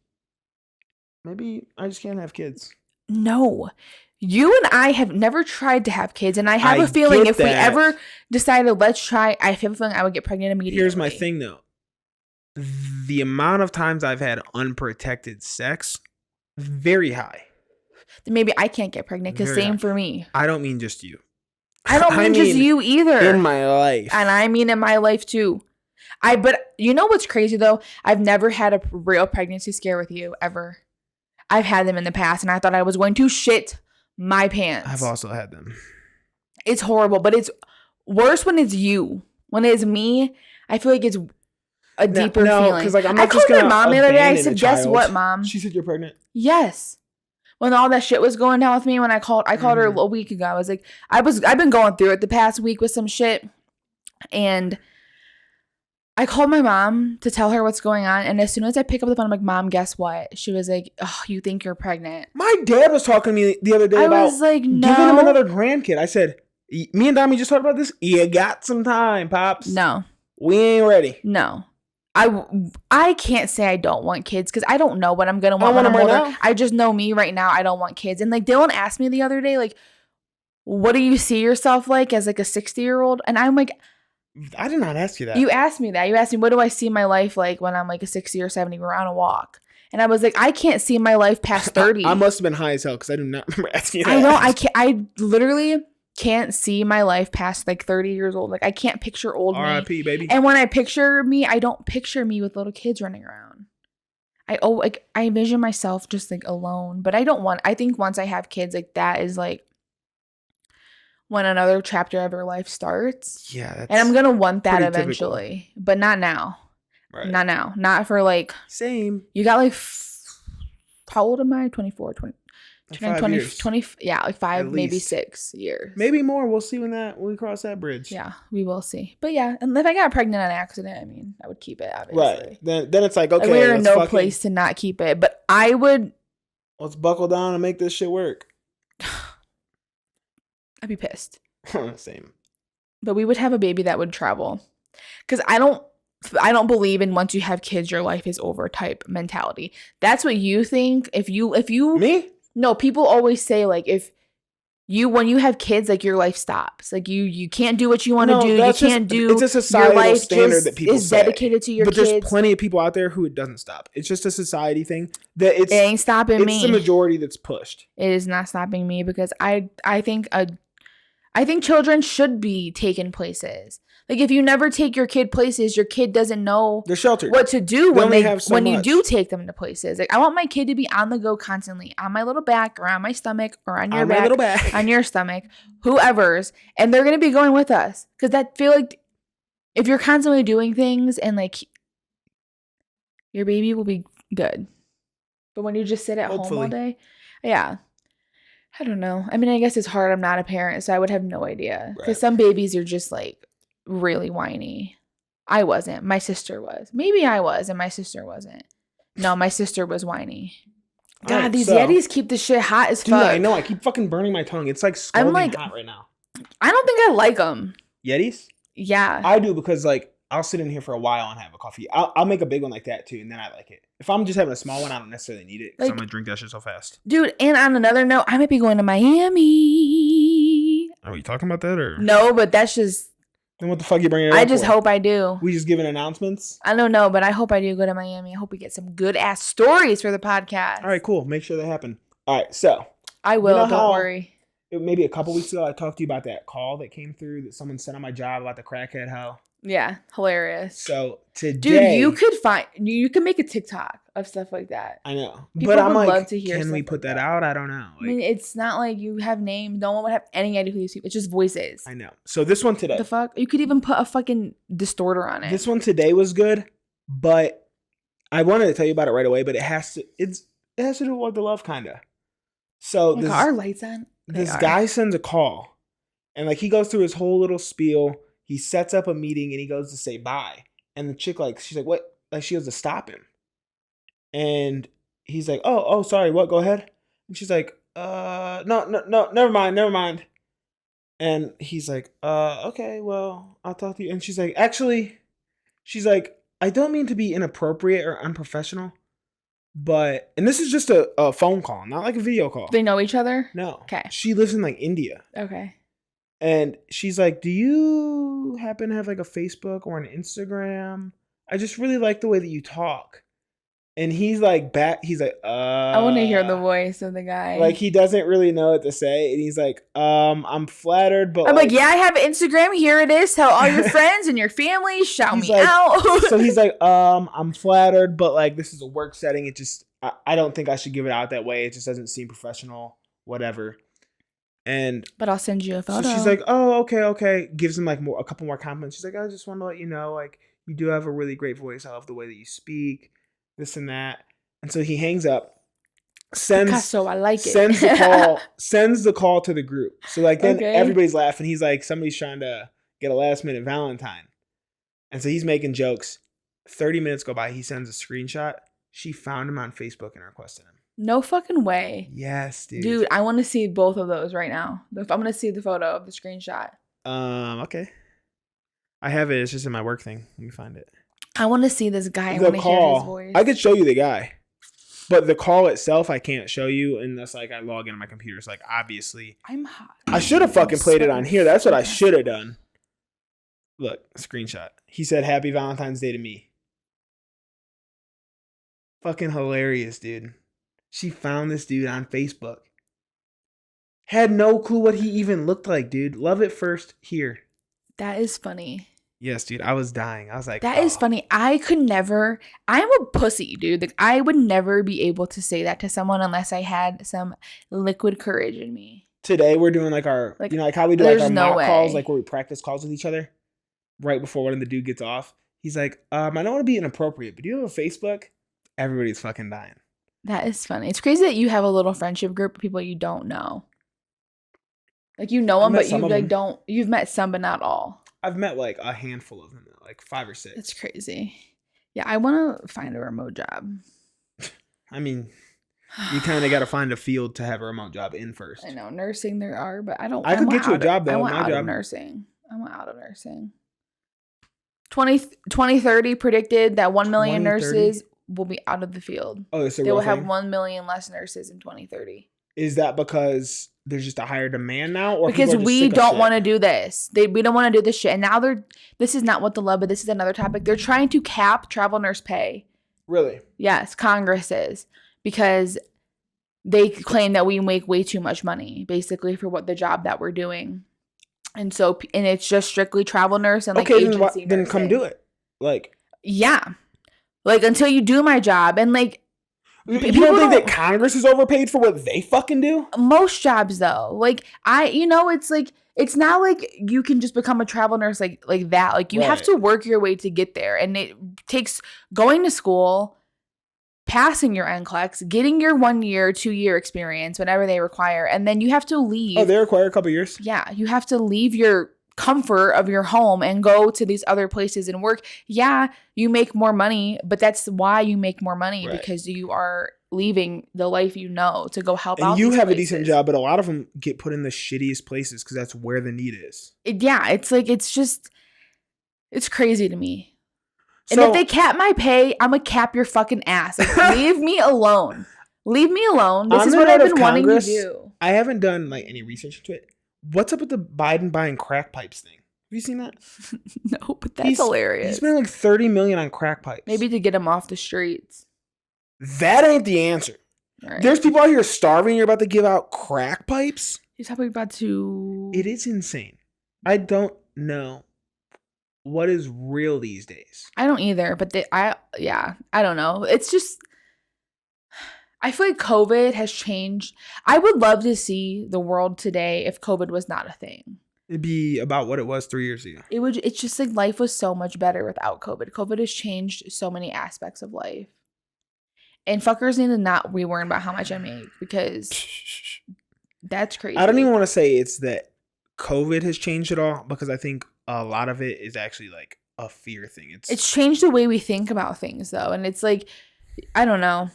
Speaker 2: I just can't have kids?
Speaker 1: No. You and I have never tried to have kids. And I have a feeling if we ever decided let's try, I have a feeling I would get pregnant immediately.
Speaker 2: Here's my thing though. the amount of times I've had unprotected sex, very high.
Speaker 1: Then maybe I can't get pregnant because same for me.
Speaker 2: I don't mean just you.
Speaker 1: I don't mean just you either.
Speaker 2: In my life.
Speaker 1: And I mean in my life too. But you know what's crazy though? I've never had a real pregnancy scare with you ever. I've had them in the past and I thought I was going to shit my pants.
Speaker 2: I've also had them.
Speaker 1: It's horrible, but it's worse when it's you. When it's me, I feel like it's a deeper feeling.
Speaker 2: Like,
Speaker 1: I called my mom the other day. I said, guess what, Mom?
Speaker 2: She said you're pregnant?
Speaker 1: Yes. When all that shit was going down with me, when I called her a week ago. I was like, I've been going through it the past week with some shit. And I called my mom to tell her what's going on. And as soon as I pick up the phone, I'm like, Mom, guess what? She was like, oh, you think you're pregnant?
Speaker 2: My dad was talking to me the other day about giving him another grandkid. I said, me and Dami just talked about this. You got some time, Pops.
Speaker 1: No.
Speaker 2: We ain't ready.
Speaker 1: No. I can't say I don't want kids because I don't know what I'm gonna want when I'm older. Now. I just know me right now. I don't want kids. And like Dylan asked me the other day, like, what do you see yourself like as like a 60-year-old? And I'm like,
Speaker 2: I did not ask you that.
Speaker 1: You asked me that. You asked me, what do I see my life like when I'm like a 60 or 70? We're on a walk. And I was like, I can't see my life past 30.
Speaker 2: I must have been high as hell because I do not remember asking you that.
Speaker 1: I know. I literally can't see my life past like 30 years old. Like I can't picture old
Speaker 2: R.I.P.
Speaker 1: me.
Speaker 2: baby.
Speaker 1: And when I picture me, I don't picture me with little kids running around. I envision myself just like alone. But I think once I have kids, like that is like when another chapter of your life starts.
Speaker 2: Yeah.
Speaker 1: And I'm gonna want that eventually. Typical. But not now. Right. Not now. Not for like
Speaker 2: same.
Speaker 1: You got like how old am I? 24, 20. 20, yeah, like 5, maybe 6 years.
Speaker 2: Maybe more. We'll see when we cross that bridge.
Speaker 1: Yeah, we will see. But yeah, and if I got pregnant on accident, I mean, I would keep it, obviously.
Speaker 2: Right. Then it's like, okay.
Speaker 1: Like, we're in no place to not keep it. But I would.
Speaker 2: Let's buckle down and make this shit work.
Speaker 1: I'd be pissed.
Speaker 2: Same.
Speaker 1: But we would have a baby that would travel. Because I don't believe in once you have kids, your life is over type mentality. That's what you think. If you
Speaker 2: Me?
Speaker 1: No, people always say like when you have kids, like your life stops. Like you can't do what you want to do. You can't do.
Speaker 2: It's a societal
Speaker 1: your life
Speaker 2: standard that people
Speaker 1: is dedicated to your
Speaker 2: kids.
Speaker 1: But
Speaker 2: there's plenty of people out there who it doesn't stop. It's just a society thing that it
Speaker 1: ain't stopping me.
Speaker 2: It's the majority that's pushed.
Speaker 1: It is not stopping me because I think children should be taken places. Like if you never take your kid places, your kid doesn't know
Speaker 2: they're sheltered.
Speaker 1: What to do when you do take them to places. Like I want my kid to be on the go constantly, on my little back or on my stomach or on your back, on your stomach, whoever's, and they're gonna be going with us. Because I feel like if you're constantly doing things and like your baby will be good, but when you just sit at home all day, yeah. I don't know. I mean, I guess it's hard. I'm not a parent, so I would have no idea. Because some babies are just like really whiny. I wasn't. My sister was. Maybe I was, and my sister wasn't. No, my sister was whiny. God, right, these Yetis keep this shit hot as fuck.
Speaker 2: I know. I keep fucking burning my tongue. It's like scalding hot right now.
Speaker 1: I don't think I like them.
Speaker 2: Yetis?
Speaker 1: Yeah.
Speaker 2: I do because like I'll sit in here for a while and have a coffee. I'll make a big one like that too, and then I like it. If I'm just having a small one, I don't necessarily need it because I'm gonna drink that shit so fast.
Speaker 1: Dude, and on another note, I might be going to Miami.
Speaker 2: Are you talking about that or
Speaker 1: no? But that's just.
Speaker 2: Then what the fuck you bringing it up
Speaker 1: I just hope I do.
Speaker 2: We just giving announcements?
Speaker 1: I don't know, but I hope I do go to Miami. I hope we get some good ass stories for the podcast.
Speaker 2: All right, cool. Make sure they happen. All right, so
Speaker 1: I will. Don't worry.
Speaker 2: Maybe a couple weeks ago, I talked to you about that call that came through that someone sent on my job about the crackhead hoe.
Speaker 1: Yeah, hilarious.
Speaker 2: So today,
Speaker 1: dude, you could make a TikTok of stuff like that.
Speaker 2: I know,
Speaker 1: people
Speaker 2: but I'm like,
Speaker 1: love to hear.
Speaker 2: Can we put that out? I don't know.
Speaker 1: Like, I mean, it's not like you have names. No one would have any idea who these people. It's just voices.
Speaker 2: I know. So this one today,
Speaker 1: the fuck, you could even put a fucking distorter on it.
Speaker 2: This one today was good, but I wanted to tell you about it right away. But it has to do with the love, kinda. So
Speaker 1: this, our lights on.
Speaker 2: This guy sends a call, and like he goes through his whole little spiel. He sets up a meeting and he goes to say bye. And the chick, like, she's like, what? Like, she goes to stop him. And he's like, oh, sorry, what? Go ahead. And she's like, no, never mind. And he's like, okay, well, I'll talk to you. And she's like, actually, I don't mean to be inappropriate or unprofessional, but, and this is just a phone call, not like a video call.
Speaker 1: They know each other?
Speaker 2: No.
Speaker 1: Okay.
Speaker 2: She lives in like India.
Speaker 1: Okay.
Speaker 2: And she's like, do you happen to have like a Facebook or an Instagram? I just really like the way that you talk. And he's like,
Speaker 1: I want to hear the voice of the guy.
Speaker 2: Like, he doesn't really know what to say. And he's like, I'm flattered, but
Speaker 1: I'm like, yeah, I have Instagram. Here it is. Tell all your friends and your family. Shout me out.
Speaker 2: So he's like, I'm flattered, but like, this is a work setting. It just, I don't think I should give it out that way. It just doesn't seem professional, whatever.
Speaker 1: But I'll send you a photo.
Speaker 2: So she's like, oh, okay. Gives him like a couple more compliments. She's like, I just want to let you know, like, you do have a really great voice. I love the way that you speak, this and that. And so he hangs up, sends the call to the group. So like then everybody's laughing. He's like, somebody's trying to get a last minute Valentine. And so he's making jokes. 30 minutes go by. He sends a screenshot. She found him on Facebook and requested him.
Speaker 1: No fucking way.
Speaker 2: Yes, dude.
Speaker 1: Dude, I want to see both of those right now. I'm going to see the photo of the screenshot.
Speaker 2: Okay. I have it. It's just in my work thing. Let me find it.
Speaker 1: I want to see this guy. I want to hear his voice.
Speaker 2: I could show you the guy. But the call itself, I can't show you unless like I log into my computer. So like, obviously.
Speaker 1: I'm hot.
Speaker 2: I should have fucking played it on here. That's what I should have done. Look, screenshot. He said, Happy Valentine's Day to me. Fucking hilarious, dude. She found this dude on Facebook. Had no clue what he even looked like, dude. Love it first here.
Speaker 1: That is funny.
Speaker 2: Yes, dude. I was dying. I was like,
Speaker 1: that is funny. I could never. I'm a pussy, dude. Like, I would never be able to say that to someone unless I had some liquid courage in me.
Speaker 2: Today we're doing like our, like how we do like our mock calls, like where we practice calls with each other right before one of the dude gets off. He's like, I don't want to be inappropriate, but do you have a Facebook? Everybody's fucking dying.
Speaker 1: That is funny. It's crazy that you have a little friendship group of people you don't know. Like, you know them, but you like don't. You've met some, but not all.
Speaker 2: I've met like a handful of them, like 5 or 6.
Speaker 1: That's crazy. Yeah, I want to find a remote job.
Speaker 2: I mean, you kind of got to find a field to have a remote job in first.
Speaker 1: I know nursing there are, but I don't.
Speaker 2: I could get you a job though.
Speaker 1: I want out of nursing. 2030 predicted that 1 million nurses will be out of the field.
Speaker 2: Oh, it's a
Speaker 1: they
Speaker 2: real
Speaker 1: will
Speaker 2: thing?
Speaker 1: have 1 million less nurses in 2030.
Speaker 2: Is that because there's just a higher demand now, or
Speaker 1: because we don't want to do this? We don't want to do this shit, and now this is not what the love, but this is another topic. They're trying to cap travel nurse pay.
Speaker 2: Really?
Speaker 1: Yes, Congress is, because they claim that we make way too much money, basically, for what the job that we're doing, and it's just strictly travel nurse and like agency.
Speaker 2: Then come do it, like
Speaker 1: until you do my job, and like.
Speaker 2: You don't think that Congress is overpaid for what they fucking do?
Speaker 1: Most jobs, though. Like, it's like, it's not like you can just become a travel nurse like that. Like, you have to work your way to get there. And it takes going to school, passing your NCLEX, getting your 1 year, 2 year experience, whenever they require. And then you have to leave.
Speaker 2: Oh, they require a couple years?
Speaker 1: Yeah. You have to leave your comfort of your home and go to these other places and work. Yeah, you make more money, but that's why you make more money, because you are leaving the life you know to go help out.
Speaker 2: And you have a decent job, but a lot of them get put in the shittiest places because that's where the need is.
Speaker 1: It's like, it's crazy to me. And if they cap my pay, I'm gonna cap your fucking ass. Like, leave me alone. Leave me alone. This is what I've been wanting to do.
Speaker 2: I haven't done like any research into it. What's up with the Biden buying crack pipes thing? Have you seen that?
Speaker 1: No, but that's hilarious.
Speaker 2: He's spending like $30 million on crack pipes.
Speaker 1: Maybe to get him off the streets.
Speaker 2: That ain't the answer. Right. There's people out here starving. You're about to give out crack pipes?
Speaker 1: He's probably about to...
Speaker 2: It is insane. I don't know what is real these days.
Speaker 1: I don't either, but I don't know. It's just... I feel like COVID has changed. I would love to see the world today if COVID was not a thing.
Speaker 2: It'd be about what it was 3 years ago.
Speaker 1: It's just like life was so much better without COVID. COVID has changed so many aspects of life. And fuckers need to not be worrying about how much I make, because that's crazy.
Speaker 2: I don't even want to say it's that COVID has changed it all, because I think a lot of it is actually like a fear thing.
Speaker 1: It's changed the way we think about things, though. And it's like, I don't know.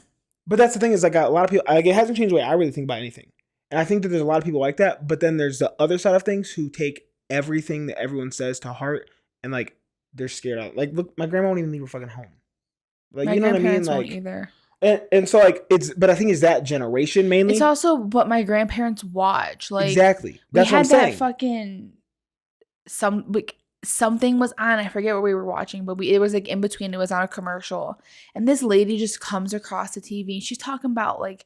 Speaker 2: But that's the thing, is like a lot of people, like, it hasn't changed the way I really think about anything. And I think that there's a lot of people like that. But then there's the other side of things who take everything that everyone says to heart, and like they're scared out. Like, look, my grandma won't even leave her fucking home. Like,
Speaker 1: my
Speaker 2: you know what I mean?
Speaker 1: Like, won't either.
Speaker 2: And so like but I think it's that generation mainly.
Speaker 1: It's also what my grandparents watch. Like,
Speaker 2: exactly. That's what I'm saying.
Speaker 1: That fucking something was on. I forget what we were watching, but it was like in between. It was on a commercial. And this lady just comes across the TV and she's talking about like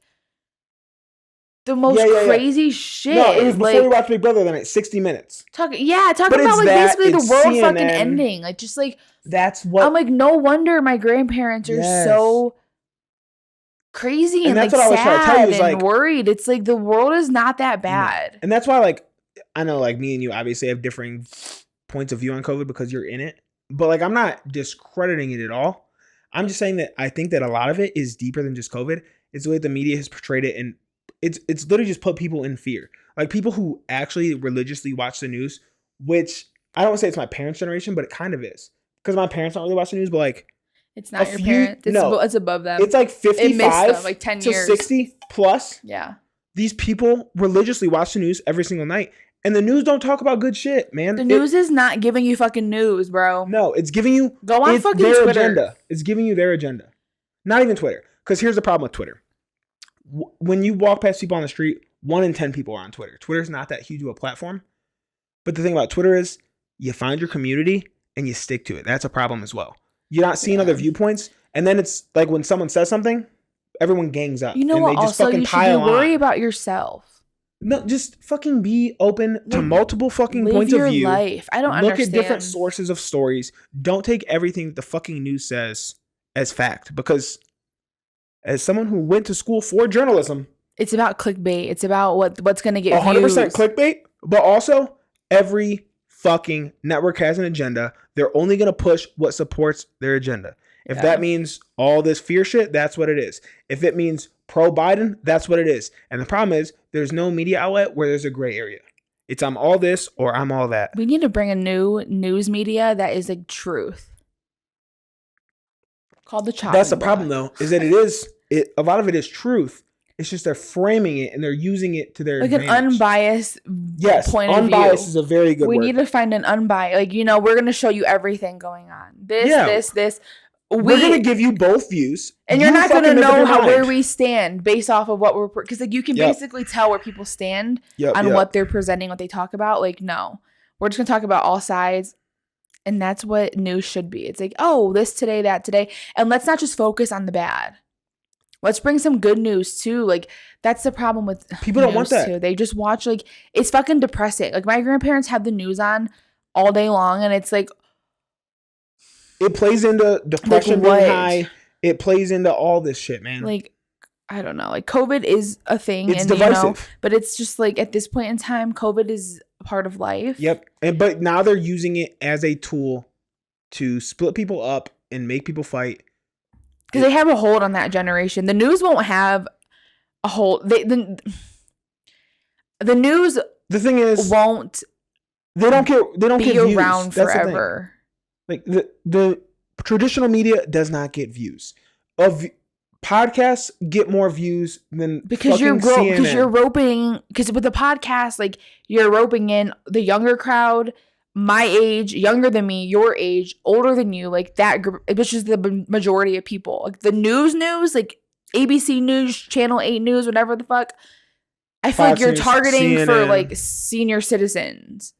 Speaker 1: the most crazy shit.
Speaker 2: No, it was before we watched Big Brother that night, 60 Minutes.
Speaker 1: Talking about like basically the world CNN, fucking ending. Like just like
Speaker 2: that's what
Speaker 1: I'm like, no wonder my grandparents are so crazy and that's like what sad I was trying to tell you, and like, worried. It's like the world is not that bad.
Speaker 2: No. And that's why like I know like me and you obviously have differing points of view on COVID because you're in it. But like I'm not discrediting it at all. I'm just saying that I think that a lot of it is deeper than just COVID. It's the way the media has portrayed it, and it's literally just put people in fear. Like people who actually religiously watch the news, which I don't want to say it's my parents' generation, but it kind of is. Because my parents don't really watch the news, but like
Speaker 1: it's not your parents. It's above them.
Speaker 2: It's like 55
Speaker 1: like 10
Speaker 2: to
Speaker 1: years.
Speaker 2: 60 plus.
Speaker 1: Yeah.
Speaker 2: These people religiously watch the news every single night. And the news don't talk about good shit, man.
Speaker 1: The news is not giving you fucking news, bro.
Speaker 2: No, it's giving you
Speaker 1: go on fucking
Speaker 2: their
Speaker 1: Twitter.
Speaker 2: Agenda. It's giving you their agenda. Not even Twitter. Because here's the problem with Twitter. When you walk past people on the street, 1 in 10 people are on Twitter. Twitter's not that huge of a platform. But the thing about Twitter is you find your community and you stick to it. That's a problem as well. You're not seeing other viewpoints. And then it's like when someone says something, everyone gangs up.
Speaker 1: You know
Speaker 2: and
Speaker 1: what?
Speaker 2: They just
Speaker 1: also,
Speaker 2: fucking
Speaker 1: you should worry
Speaker 2: on.
Speaker 1: About yourself.
Speaker 2: No, just fucking be open to multiple fucking points of view.
Speaker 1: Live your life. I don't understand.
Speaker 2: Look at different sources of stories. Don't take everything that the fucking news says as fact. Because as someone who went to school for journalism,
Speaker 1: it's about clickbait. It's about what's going to get
Speaker 2: 100%
Speaker 1: views.
Speaker 2: clickbait. But also, every fucking network has an agenda. They're only going to push what supports their agenda. If that means all this fear shit, that's what it is. If it means pro-Biden, that's what it is. And the problem is, there's no media outlet where there's a gray area. It's I'm all this or I'm all that.
Speaker 1: We need to bring a new news media that is like truth. Called the chopping
Speaker 2: That's the problem, though, is that a lot of it is truth. It's just they're framing it and they're using it to their advantage.
Speaker 1: An unbiased point of view.
Speaker 2: Unbiased is a very good word.
Speaker 1: We need to find an unbiased, like, you know, we're going to show you everything going on. This.
Speaker 2: We're going to give you both views.
Speaker 1: And you're not going to know where we stand based off of what we're... Because, like, you can basically tell where people stand on what they're presenting, what they talk about. Like, no. We're just going to talk about all sides. And that's what news should be. It's like, oh, this today, that today. And let's not just focus on the bad. Let's bring some good news, too. Like, that's the problem with
Speaker 2: people don't want that.
Speaker 1: Too. They just watch, like... It's fucking depressing. Like, my grandparents have the news on all day long. And it's like...
Speaker 2: It plays into depression being high. It plays into all this shit, man.
Speaker 1: Like, I don't know. Like, COVID is a thing.
Speaker 2: It's divisive.
Speaker 1: You know, but it's just like, at this point in time, COVID is a part of life.
Speaker 2: Yep. But now they're using it as a tool to split people up and make people fight.
Speaker 1: Because they have a hold on that generation. The news won't have a hold. The news...
Speaker 2: The thing is...
Speaker 1: Won't...
Speaker 2: They don't get views.
Speaker 1: Around forever.
Speaker 2: Like the traditional media does not get views. Podcasts get more views than
Speaker 1: because you're roping with the podcast, like you're roping in the younger crowd, my age, younger than me, your age, older than you, like that group, which is the majority of people. Like the news, like ABC News, Channel 8 News, whatever the fuck. I feel like you're targeting CNN. For like senior citizens.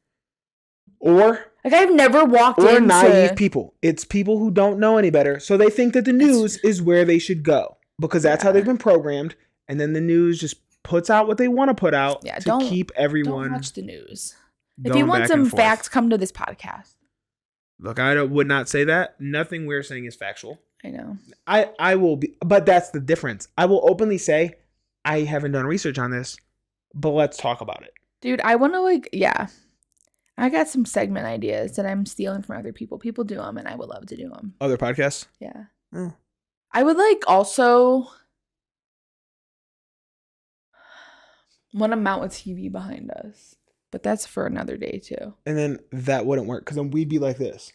Speaker 2: Or
Speaker 1: like I've never walked into... Or
Speaker 2: naive people. It's people who don't know any better. So they think that the news is where they should go. Because that's how they've been programmed. And then the news just puts out what they want to put out to keep everyone...
Speaker 1: Don't watch the news. If you want some facts, come to this podcast.
Speaker 2: Look, I would not say that. Nothing we're saying is factual.
Speaker 1: I know.
Speaker 2: I will be... But that's the difference. I will openly say, I haven't done research on this, but let's talk about it.
Speaker 1: Dude, I want to I got some segment ideas that I'm stealing from other people. People do them, and I would love to do them.
Speaker 2: Other podcasts?
Speaker 1: Yeah. Oh. I would also want to mount a TV behind us, but that's for another day too.
Speaker 2: And then that wouldn't work because then we'd be like this.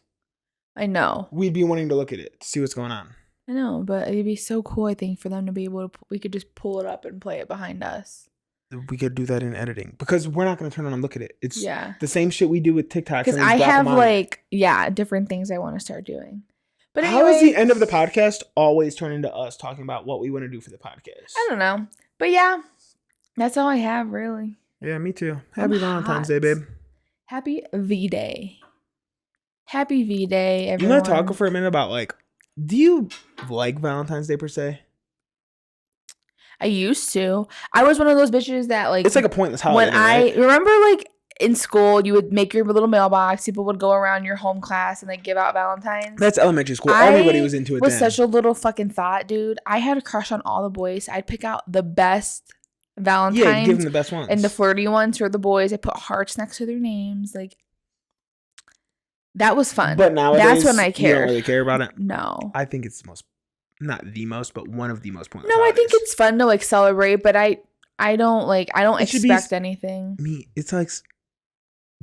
Speaker 1: I know.
Speaker 2: We'd be wanting to look at it to see what's going on.
Speaker 1: I know, but it'd be so cool, I think, for them to be able to... We could just pull it up and play it behind us.
Speaker 2: We could do that in editing because we're not going to turn on and look at it. It's the same shit we do with TikTok.
Speaker 1: Because I have different things I want to start doing. But
Speaker 2: anyway, how is the end of the podcast always turn into us talking about what we want to do for the podcast?
Speaker 1: I don't know. But yeah, that's all I have, really.
Speaker 2: Yeah, me too. Happy Valentine's Day, babe.
Speaker 1: Happy V-Day. Happy V-Day, everyone.
Speaker 2: You want to talk for a minute about, like, do you like Valentine's Day per se?
Speaker 1: I used to. I was one of those bitches that, like...
Speaker 2: It's like a pointless holiday,
Speaker 1: right? Remember, like, in school, you would make your little mailbox. People would go around your home class and, like, give out Valentines.
Speaker 2: That's elementary school. Everybody was into it then.
Speaker 1: Such a little fucking thought, dude. I had a crush on all the boys. I'd pick out the best Valentines.
Speaker 2: Yeah, give them the best ones.
Speaker 1: And the flirty ones for the boys. I put hearts next to their names. Like, that was fun.
Speaker 2: But nowadays,
Speaker 1: that's when I cared.
Speaker 2: You don't really care about it?
Speaker 1: No.
Speaker 2: I think it's the most... Not the most, but one of the most pointless.
Speaker 1: No, I think it's fun to, like, celebrate, but I don't expect anything.
Speaker 2: It's like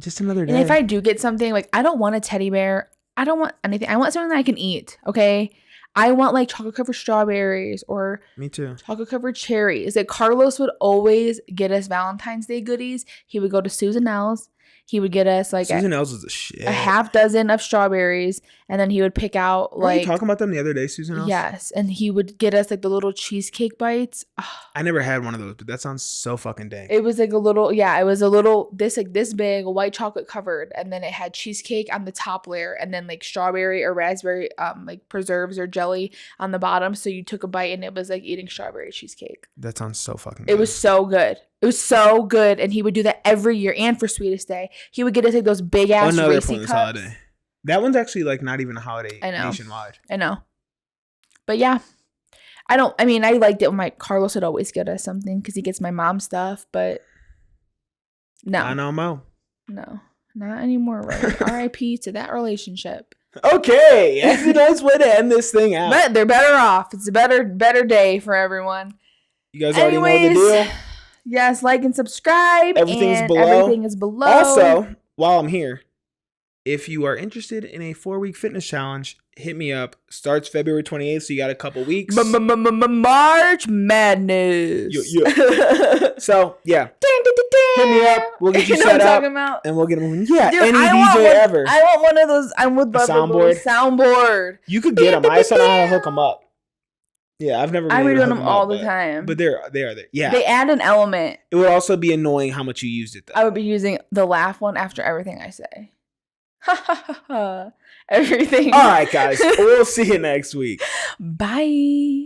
Speaker 2: just another day.
Speaker 1: And if I do get something, like, I don't want a teddy bear. I don't want anything. I want something that I can eat. Okay, I want, like, chocolate covered strawberries or
Speaker 2: me too.
Speaker 1: Chocolate covered cherries. Like, Carlos would always get us Valentine's Day goodies. He would go to Susan L's. He would get us, like,
Speaker 2: Susan L's is a shit.
Speaker 1: A half dozen of strawberries, and then he would pick out, like...
Speaker 2: Were you talking about them the other day, Susan L's?
Speaker 1: Yes, and he would get us, like, the little cheesecake bites.
Speaker 2: I never had one of those, but that sounds so fucking dang.
Speaker 1: It was, like, a little... Yeah, it was a little... This big, white chocolate covered, and then it had cheesecake on the top layer, and then, like, strawberry or raspberry, like, preserves or jelly on the bottom, so you took a bite, and it was, like, eating strawberry cheesecake.
Speaker 2: That sounds so fucking good.
Speaker 1: It was so good. It was so good, and he would do that every year. And for Sweetest Day, he would get us, like, those big ass Reese's cups.
Speaker 2: Holiday. That one's actually, like, not even a holiday nationwide.
Speaker 1: I know, but yeah, I liked it when my Carlos would always get us something because he gets my mom stuff. But no,
Speaker 2: I know, Mo.
Speaker 1: No, not anymore. Right? R.I.P. to that relationship.
Speaker 2: Okay, that's a nice way to end this thing out.
Speaker 1: But they're better off. It's a better day for everyone.
Speaker 2: You guys already know the deal.
Speaker 1: Yes, like and subscribe.
Speaker 2: Everything's below.
Speaker 1: Everything is below.
Speaker 2: Also, while I'm here, if you are interested in a 4-week fitness challenge, hit me up. Starts February 28th, so you got a couple weeks.
Speaker 1: March Madness.
Speaker 2: So, yeah. Hit me up. We'll get you set up. And we'll get it moving. Yeah, dude, any DJ ever.
Speaker 1: I want one of those. I would love a soundboard.
Speaker 2: You could get them. I just don't know how to hook them up. Yeah, I've never.
Speaker 1: I be doing them all the time.
Speaker 2: But they are there. Yeah,
Speaker 1: they add an element.
Speaker 2: It would also be annoying how much you used it, though.
Speaker 1: I would be using the laugh one after everything I say. Ha ha ha ha. Everything.
Speaker 2: All right, guys. We'll see you next week.
Speaker 1: Bye.